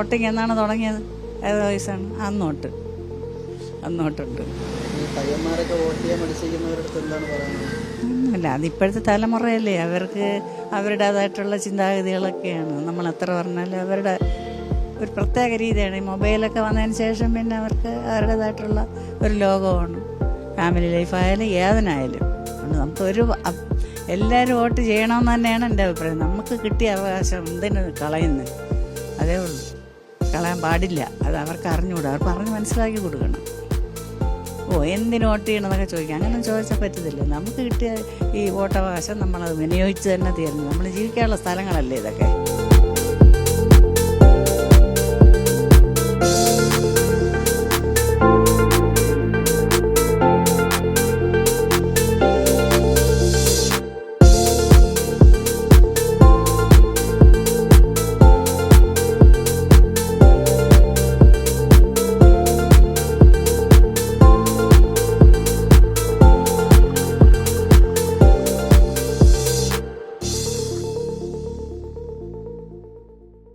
Voting എന്നാണ് തുടങ്ങിയത്? ഏത് വയസ്സാണ്? അന്നോട്ടുണ്ട്. പയ്യന്മാരൊക്കെ വോട്ട് ചെയ്യാൻ മത്സരിക്കുന്നവരടുത്ത് എന്താണ് പറയുന്നത്? അല്ല, അതിപ്പോഴത്തെ തലമുറയല്ലേ, അവർക്ക് അവരുടേതായിട്ടുള്ള ചിന്താഗതികളൊക്കെയാണ്. നമ്മൾ എത്ര പറഞ്ഞാലും അവരുടെ ഒരു പ്രത്യേക രീതിയാണ്. ഈ മൊബൈലൊക്കെ വന്നതിന് ശേഷം പിന്നെ അവർക്ക് അവരുടേതായിട്ടുള്ള ഒരു ലോകമാണ്. ഫാമിലി ലൈഫായാലും ഏതിനായാലും നമുക്കൊരു എല്ലാവരും വോട്ട് ചെയ്യണമെന്ന് തന്നെയാണ് എൻ്റെ അഭിപ്രായം. നമുക്ക് കിട്ടിയ അവകാശം എന്തിനു കളയുന്നത്? അതേ ഉള്ളൂ, കളയാൻ പാടില്ല. അത് അവർക്ക് അറിഞ്ഞുകൂടാ, അവർ പറഞ്ഞ് മനസ്സിലാക്കി കൊടുക്കണം. എന്തിന് വോട്ട് ചെയ്യണമെന്നൊക്കെ ചോദിക്കാം. അങ്ങനെ ചോദിച്ചാൽ പറ്റത്തില്ല. നമുക്ക് കിട്ടിയ ഈ വോട്ടവകാശം നമ്മളത് വിനിയോഗിച്ച് തന്നെ തീരുന്നു. നമ്മൾ ജീവിക്കാനുള്ള സ്ഥലങ്ങളല്ലേ ഇതൊക്കെ.